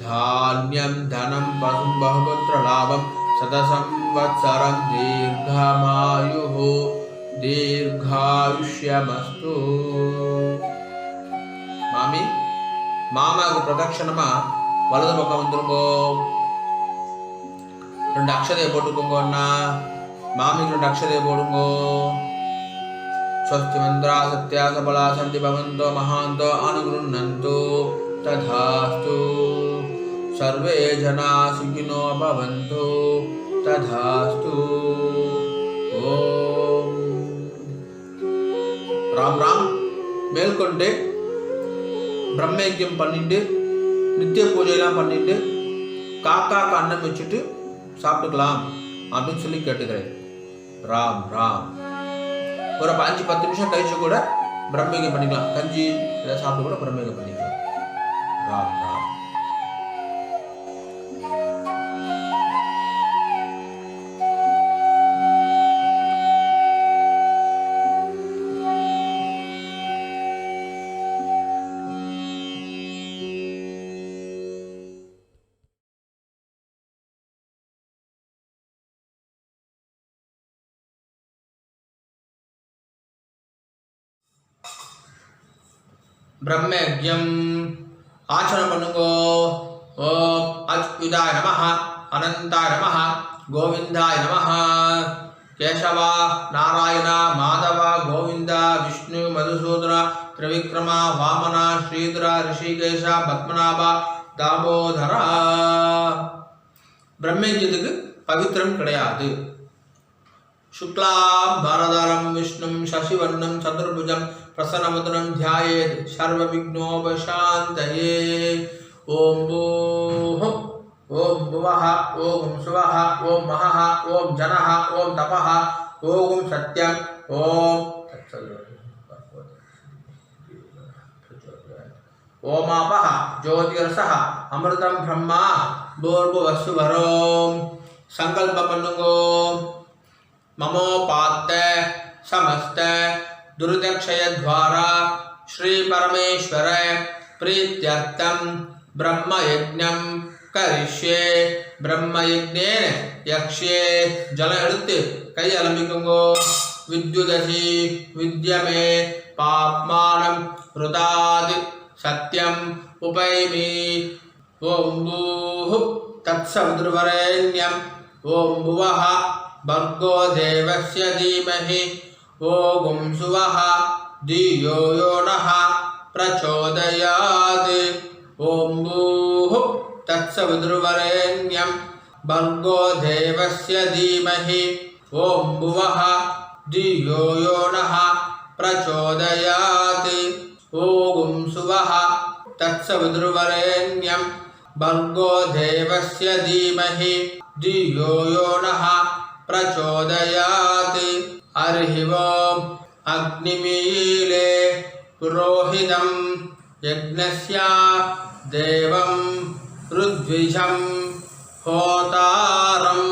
S1: தான்யம் தனம் பசும் பகுபுத்திரலாபம் சதசம்வத்சரம் தீர்ఘமாயுः தீர்காயுஷ்யமஸ்து. மாமி மாமாவுக்கு பிரதட்சணமா வலது பக்கம் வந்துருங்கோ. 2 அக்ஷதையை போட்டுக்கோங்க அண்ணா. மாமிக்கு 2 அக்ஷதையை போடுங்கோ. ஸ்வஸ்தி மந்திரா சத்யா சபலா சந்தி பவந்தோ மகாந்தோ அனுகிருண்ணந்து ததாஸ்து. சர்வே ஜனா சுகினோ பவந்து ததாஸ்து. ஓம் ராம் ராம். மேற்கொண்டு பிரம்மயஜ்யம் பண்ணிட்டு நித்திய பூஜையெல்லாம் பண்ணிட்டு காக்காக்கு அன்னம் வச்சுட்டு சாப்பிட்டுக்கலாம் அப்படின்னு சொல்லி கேட்டுக்கிறேன். ராம் ராம். ஒரு 5-10 நிமிஷம் கழிச்சு கூட பிரம்மயஜ்யம் பண்ணிக்கலாம். கஞ்சி இதை சாப்பிட்டு கூட பிரம்மயஜ்யம் பண்ணிக்கலாம். ராம் ராம். பிரம்மயஜ்யம் ஆச்சரணம் பண்ணுங்கோ. ஓம் அச்சுதாய நமஹ அனந்தாய நமஹ கோவிந்தாய நமஹ. கேசவா நாராயண மாதவ கோவிந்த விஷ்ணு மதுசூதன திரிவிக்ரம வாமன ஸ்ரீதர ரிஷிகேஷ பத்மநாப தாமோதரா. பிரம்மயஜ்யத்துக்கு பவித்திரம் கிடையாது. சுக்லாம் பாரதாரம் விஷ்ணும் சசிவர்ணம் சதுர்புஜம் பிரசன்னமுதனம் தியாயேத் சர்வ விக்னோபசாந்தயே. ஓம் பூஹம் ஓம் புவஹ ஓம் சுவஹ ஓம் மஹஹ ஓம் ஜனஹ ஓம் தபஹ ஓம் சத்யம் ஓம் ஓமாபஹ ஜோதிரசஹ அமிர்தம் பிரம்மா பூர்புவஸ்சுவரோம். சங்கல்பம் பண்ணுங்கோ. மமோபாத்த समस्त दुर्दक्षय द्वारा श्री परमेश्वर प्रीत्यर्थम ब्रह्मयज्ञं करिष्ये. ब्रह्मयज्ञेन यक्ष्ये. जल எடுத்து கை அலம்பிக்குங்கோ. विद्युदसि विद्यमे पाप्मानं ऋताद् सत्यम उपैमि. ஓம் பூஹ தத்சவிதுர்வரேண்யம் ஓம் புவஹ பர்கோ தேவஸ்ய தீமஹி ஓம் சுவஹ தியோ யோ நஹ பிரச்சோதயாத். ஓம் பூஹ தத்சவிதுர்வரேண்யம் பர்கோ தேவஸ்ய தீமஹி ஓம் புவஹ தியோ யோ நஹ பிரச்சோதயாத். ஓம் சுவஹ தத்சவிதுர்வரேண்யம் பர்கோ தேவஸ்ய தீமஹி தியோ யோ நஹ பிரச்சோதயாத். ஹரி ஓம் அக்னிமீலே புரோஹிதம் யக்ஞஸ்ய தேவம் ருத்விஜம் ஹோதாரம்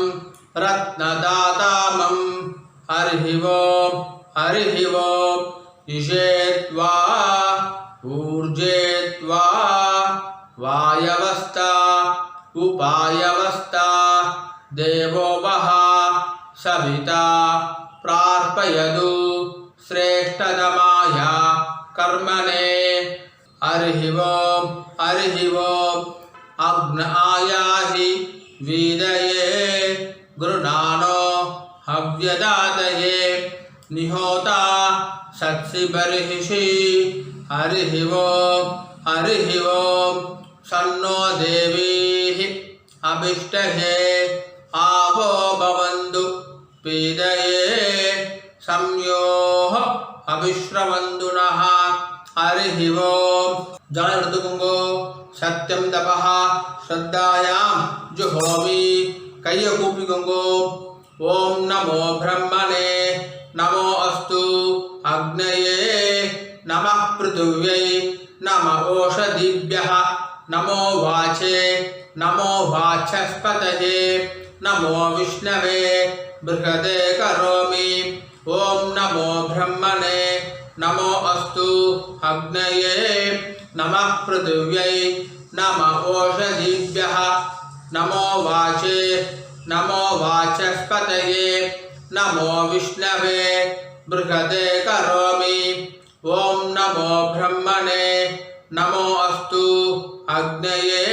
S1: ரத்னதாதாமம். ஹரி ஓம் இஷேத்வா ஊர்ஜேத்வா வாயவஸ்தா உபாயவஸ்தா தேவோ வஹ சவிதா பிரார்ப்பயது ஸ்ரேஷ்டதமாய கர்மணே. ஹரி ஓம் அக்ன ஆயாஹி வீதயே குருநானோ ஹவ்யதாதயே நிஹோதா சத்சி பர்ஹிஷி. ஹரி ஓம் சன்னோ தேவீः அபிஷ்டஹே ஆவோ பவந்து பீதயே சம்யோஹ அபிஸ்ரவந்து நஹ. ஹரி ஓம் ஜலம் எடுத்துக்கோங்க. சத்யம் தபஹ ஸ்ரத்தாயாம் ஜுஹோமி. கையை கூப்பிக்கோங்க. ஓம் நமோ பிரம்மணே நமோ அஸ்து அக்னயே நமः பிருதிவ்யை நம ஓஷதிभ्यः நமோ வாசே நமோ வாசஸ்பதயே நமோ விஷ்ணவே ப்ருஹதே கரோமி. ஓம் நமோ பிரம்மணே நமோ அஸ்து அக்னயே நமः பிருதிவ்யை நம ஓஷதிभ्यः நமோ வாசே நமோ வாசஸ்பதயே நமோ விஷ்ணவே ப்ருஹதே கரோமி. ஓம் நமோ பிரம்மணே நமோ அஸ்து அக்னயே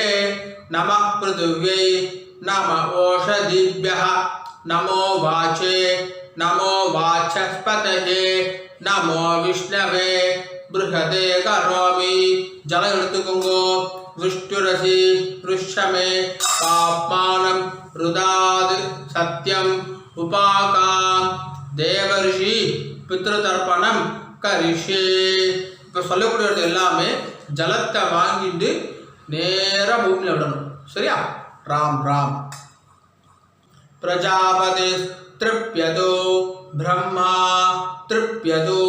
S1: நமः பிருதிவ்யை நம ஓஷதிभ्यः நமோ வாசே நமோ வாசஸ்பதயே நமோ விஷ்ணவே ப்ருஹதே கரோமி. ஜலம் எடுத்துக்கோங்க. விஷ்ணுரசி ருஷ்யமே பாப்மானம் ருதாத் சத்யம் உபாகாம் தேவரிஷி பித்ருதர்ப்பணம் கரிஷே. இப்போ சொல்லக்கூடியது எல்லாமே ஜலத்தை வாங்கிட்டு நேராக பூமியில் விடணும். சரியா? ராம் ராம். பிரஜாபதி திருப்யதோ பிரம்மா திருப்யதோ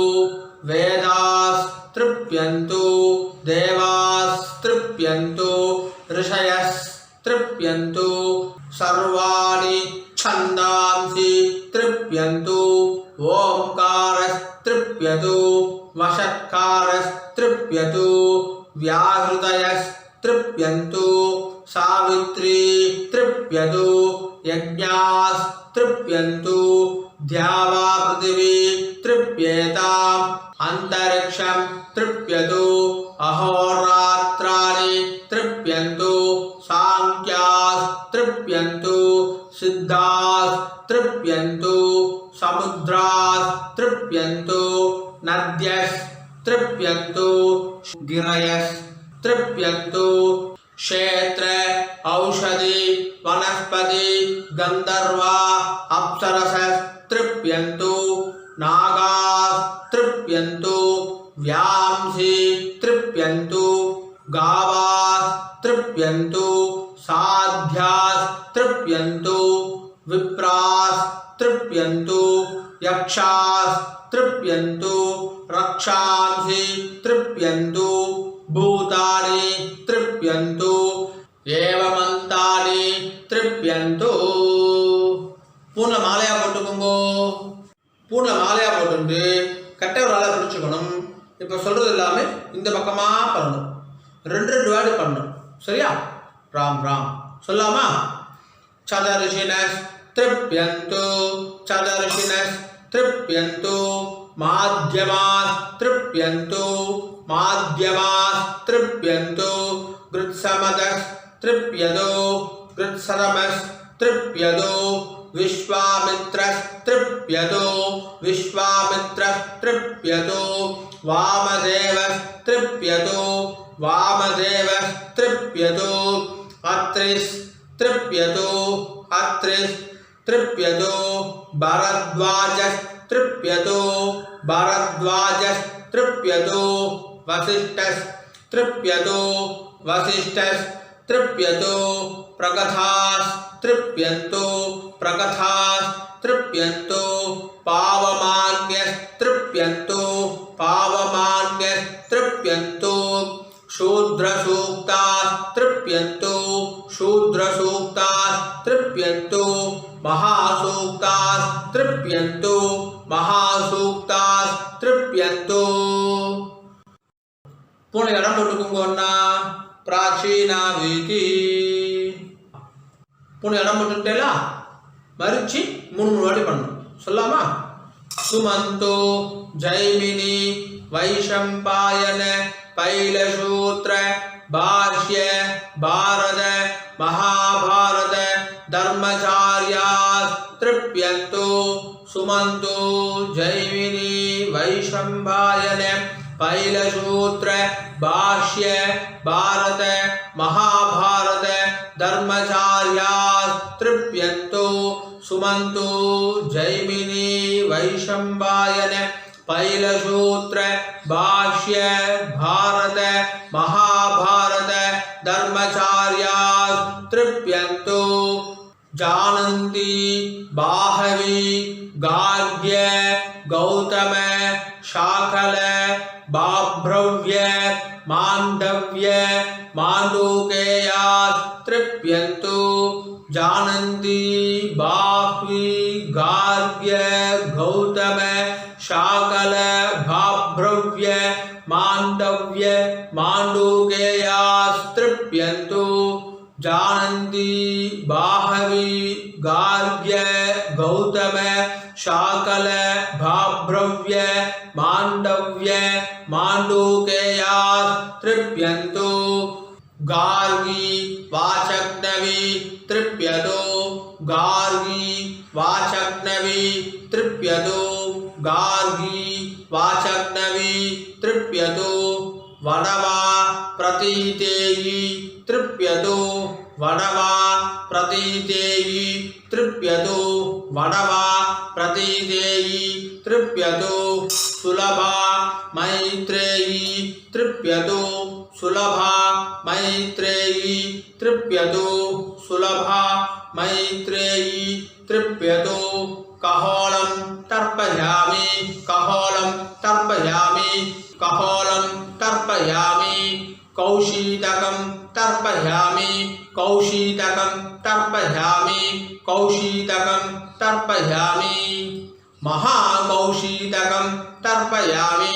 S1: வேதாஸ் திருப்யந்தோ தேவாஸ் திருப்யந்தோ ரிஷயஸ் திருப்யந்தோ சர்வாணி छन्दांसि तृप्यन्तु ओंकारस्तृप्यतु वषट्कारस्तृप्यतु व्याहृतयस्तृप्यन्तु सावित्री तृप्यतु यज्ञास्तृप्यन्तु द्यावा पृथिवी तृप्येताम् अंतरिक्षं तृप्यतु अहोरात्राणि तृप्यन्तु सांख्यास्तृप्यन्तु सिद्धास्तृप्यन्तु समुद्रास्तृप्यन्तु नद्यस्तृप्यन्तु गिरयस्तृप्यन्तु क्षेत्र औषधि वनस्पति गंधर्वा अप्सरसस्तृप्यन्तु नागास्तृप्यन्तु व्यांसी तृप्यन्तु गावास्तृप्यन्तु साध्यास्तृप्यन्तु विप्रास्तृप्यन्तु यक्षास्तृप्यन्तु रक्षांसि तृप्यन्तु भूतानि तृप्यन्तु एवमन्तानि तृप्यन्तु பூனை மாலையா போட்டுக்கோங்க. பூனை மாலையா போட்டு கட்டை ஒரு ஆளை பிடிச்சுக்கணும். இப்போ சொல்றது எல்லாமே இந்த பக்கமா பண்ணணும். ரெண்டு வேர்டு பண்ணணும். சரியா? ராம் ராம் சொல்லாமா? சதர்ஷினஸ் த்ரிப்யந்து சதர்ஷினஸ் த்ரிப்யந்து மாத்யமாஸ் த்ரிப்யந்து மாத்யமாஸ் த்ரிப்யந்து கிருத்சமதஸ் तृप्यदो कृत्सरमस् तृप्यदो विश्वामित्रस् तृप्यदो विश्वामित्रस् तृप्यदो वामदेवस् तृप्यदो वामदेवस् तृप्यदो अत्रिस् तृप्यदो अत्रिस् तृप्यदो भरद्वाजस् तृप्यदो भरद्वाजस् तृप्यदो वसिष्ठस् तृप्यदो वसिष्ठस् तृप्यतो प्रगथास् तृप्यन्तो प्रगथास् तृप्यन्तो पावमान्यस् तृप्यन्तो पावमान्यस् तृप्यन्तो शूद्रसूक्तास् तृप्यन्तो शूद्रसूक्तास् तृप्यन्तो महासूक्तास् तृप्यन्तो महासूक्तास् तृप्यन्तो पुनः इடம் போட்டுக்கோங்க प्राचीनावीति पुनः इடம் போட்டுட்டேல மரிச்சி மூணு வாட்டி பண்ணணும் சொல்லாமா सुमंतो जैमिनी वैशंपायन पैलसूत्र भाष्य भारत महाभारत धर्मचार्यास् तृप्यन्तो सुमंतो जैमिनी वैशंपायन पैलसूत्र भाष्य भारत महाभारत धर्मचार्यास् तृप्यन्तो सुमंतो जैमिनी वैशंपायन पैलसूत्र भाष्य भारत महाभारत धर्मचार्यास् तृप्यन्तो जानन्ति बाहवी गार्ग्य गौतम शाकल बाभ्रव्य मांडव्य मांडूकेयास् तृप्यन्तो जानन्ति बाह्वी गार्ग्य गौतम शाकल बाभ्रव्य मांडव्य मांडूकेयास् तृप्यन्तो जानन्ति बाहवी गार्ग्य गौतम शाकल बाभ्रव्य मांडव्य मांडूकेयास् तृप्यन्तो गार्गी वाचक्नवी तृप्यतो गार्गी वाचक्नवी तृप्यतो गार्गी वाचक्नवी तृप्यतो वडवा प्रतीतेयी तृप्यतो वडवा प्रतीतेयी तृप्यतो वडवा प्रतीतेयी तृप्यतो सुलभा मैत्रेयी तृप्यतो सुलभा मैत्रेयी तृप्यतो सुलभा मैत्रेयी तृप्यतो कहोलं तर्पयामि कहोलं तर्पयामि कहोलं तर्पयामि कौशीतकं तर्पयामि कौशीतकं तर्पयामि कौशीतकं तर्पयामि महाकौशीतकं तर्पयामि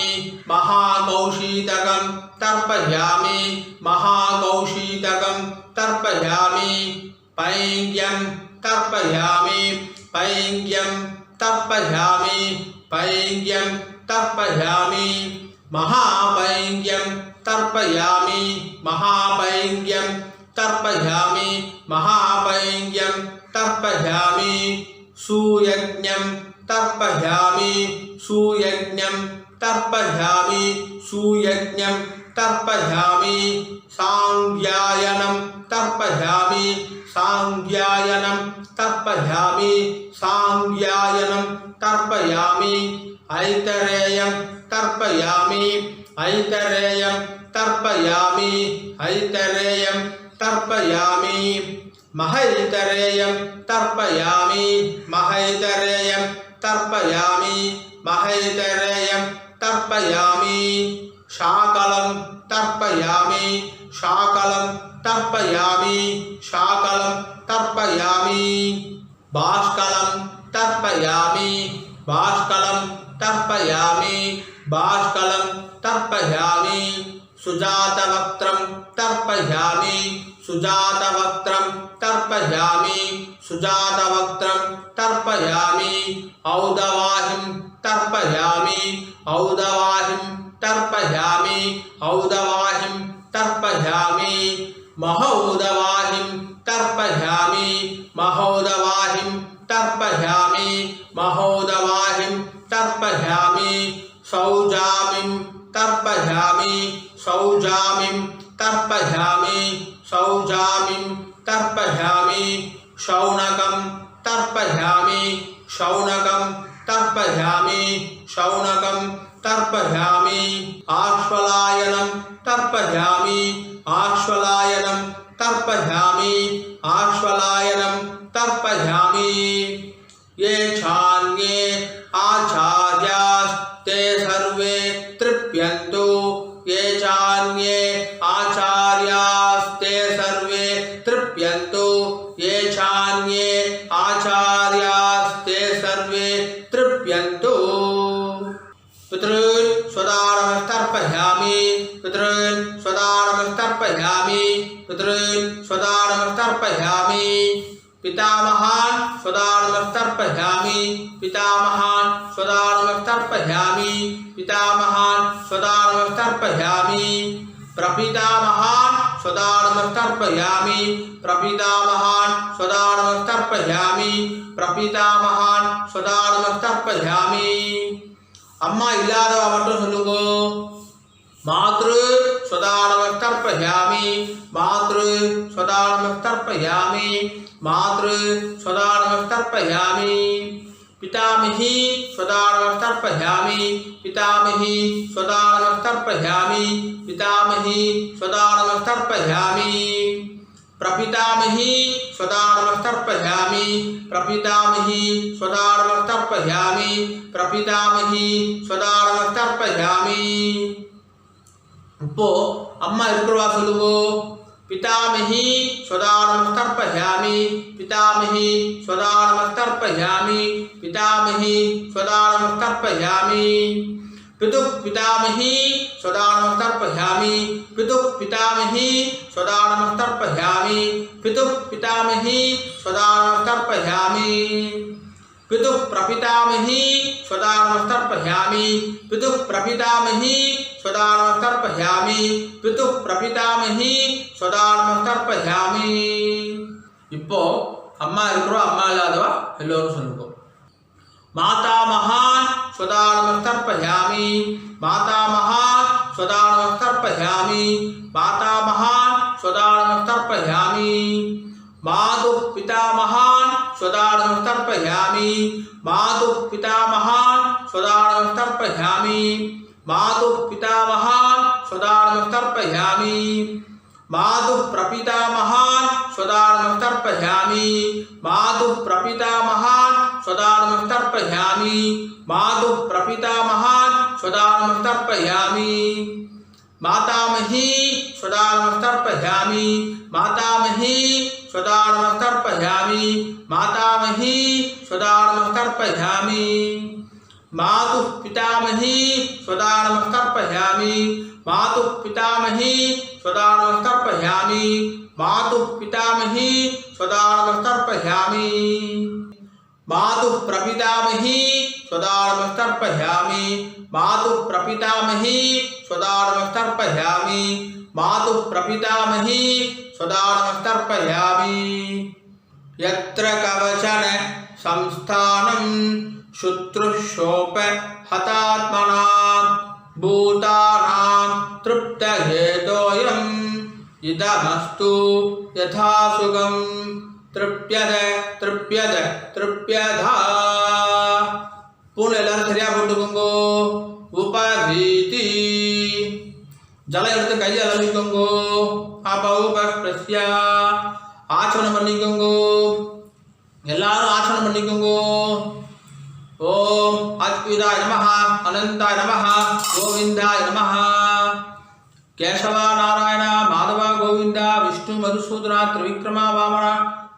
S1: महाकौशीतकं तर्पयामि महाकौशीतकं तर्पयामि पैङ्ग्यं तर्पयामि पैङ्ग्यं तर्पयामि पैङ्ग्यं तर्पयामि महापैङ्ग्यं तर्पयामि महापैङ्ग्यं तर्पयामि महापैङ्ग्यं तर्पयामि सुयज्ञं तर्पयामि सुयज्ञं तर्पयामि सुयज्ञं तर्पयामि सांज्ञायनं तर्पयामि सांज्ञायनं तर्पयामि सांज्ञायनं तर्पयामि ऐतरेयं तर्पयामि ऐतरेयं तर्पयामि ऐतरेयं तर्पयामि महैतरेयं तर्पयामि महैतरेयं तर्पयामि महैतरेयं तर्पयामि शाकलं तर्पयामि शाकलं तर्पयामि शाकलं तर्पयामि बाष्कलं तर्पयामि बाष्कलं तर्पयामि बाष्कलं तर्पयामि सुजातवक्त्रं तर्पयामि सुजातवक्त्रं तर्पयामि सुजातवक्त्रं तर्पयामि औदवाहिं तर्पयामि औदवाहिं तर्पयामि औदवाहिं तर्पयामि மஹௌதவாஹிம் தர்ப்பயாமி மஹௌதவாஹிம் தர்ப்பயாமி மஹௌதவாஹிம் தர்ப்பயாமி சௌஜாமிம் தர்ப்பயாமி சௌஜாமிம் தர்ப்பயாமி சௌஜாமிம் தர்ப்பயாமி ஷௌனகம் தர்ப்பயாமி ஷௌனகம் தர்ப்பயாமி ஷௌனகம் தர்ப்பயாமி ஆஸ்வலாயனம் தர்ப்பயாமி ஆஸ்வலாயனம் தர்ப்பயாமி ஆஸ்வலாயனம் தர்ப்பயாமி ये चान्ये आचार्यास्ते सर्वे तृप्यन्तु ये चान्ये आचार्यास्ते सर्वे तृप्यन्तु ये चान्ये आचार्यास्ते सर्वे तृप्यन्तु पितॄन् स्वदानमस्तर्पयामि पितॄन् स्वदानमस्तर्पयामि पितॄन् स्वदानमस्तर्पयामि पितामहान् स्वदानमस्तर्पयामि पितामहान् स्वदानमस्तर्पयामि पितामहान् स्वदानमस्तर्पयामि प्रपितामहान् स्वदानमस्तर्पयामि प्रपितामहान् स्वदानमस्तर्पयामि प्रपितामहान् स्वदानमस्तर्पयामि अम्मा इल्लादव मट्टुम सोल्लुंगो मातृ स्वदानमस्तर्पयामि मातृ स्वदानमस्तर्पयामि मातृ स्वदानमस्तर्पयामि पितामही स्वदानमस्तर्पयामि पितामही स्वदानमस्तर्पयामि पितामही स्वदानमस्तर्पयामि प्रपितामही स्वदानमस्तर्पयामि प्रपितामही स्वदानमस्तर्पयामि प्रपितामही स्वदानमस्तर्पयामि இப்போ அம்மா இருக்கிறவா சொல்லுவோ पितामही स्वदानमस्तर्पयामि पितामही स्वदानमस्तर्पयामि पितामही स्वदानमस्तर्पयामि पितुः पितामही स्वदानमस्तर्पयामि पितुः पितामही स्वदानमस्तर्पयामि पितुः पितामही स्वदानमस्तर्पयामि पितुः प्रपितामही स्वदानमस्तर्पयामि पितुः प्रपितामही स्वदानमस्तर्पयामि पितुः प्रपितामही स्वदानमस्तर्पयामि இப்போ அம்மா இருக்கிறோம் அம்மா இல்லாதவா எல்லோரும் சொல்லுங்க मातामहान् स्वदानमस्तर्पयामि मातामहान् स्वदानमस्तर्पयामि मातामहान् स्वदानमस्तर्पयामि मातुः पितामहान् स्वदानमस्तर्पयामि मातुः पितामहान् स्वदानमस्तर्पयामि मातुः पितामहान् स्वदानमस्तर्पयामि मातुः प्रपितामहान् स्वदानमस्तर्पयामि मातुः प्रपितामहान् स्वदानमस्तर्पयामि मातुः प्रपितामहान् स्वदानमस्तर्पयामि मातामही स्वदानमस्तर्पयामि मातामही स्वदानमस्तर्पयामि मातामही स्वदानमस्तर्पयामि मातुः पितामही स्वदानमस्तर्पयामि मातुः पितामही स्वदानमस्तर्पयामि मातुः पितामही स्वदानमस्तर्पयामि मातुः प्रपितामही स्वदानमस्तर्पयामि मातुः प्रपितामही स्वदानमस्तर्पयामि मातुः प्रपितामही स्वदानमस्तर्पयामि यत्र कवचन संस्थानं शुश्रूषोप हतात्मनां भूतानां तृप्तहेतोऽयम् इदमस्तु यथा सुखं तृप्यद तृप्यद तृप्यधा पूर्ण எல்லாரும் சரியா போட்டுக்கோங்க உபவீதி ஜலம் எடுத்து கையை அளவிக்கோங்க அபௌபஸ்ய ஆச்சமனம் பண்ணிக்கோங்க எல்லாரும் ஆச்சமனம் பண்ணிக்கோங்க ஓம் அத்விதாய நமஹ அனந்தாய நமஹ கோவிந்தாய நமஹ केशव नारायण माधव गोविंद विष्णु मधुसूदन त्रिविक्रमा वामन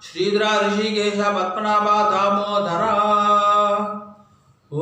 S1: श्रीधर ऋषिकेश पद्मनाभ दामोदर। ओ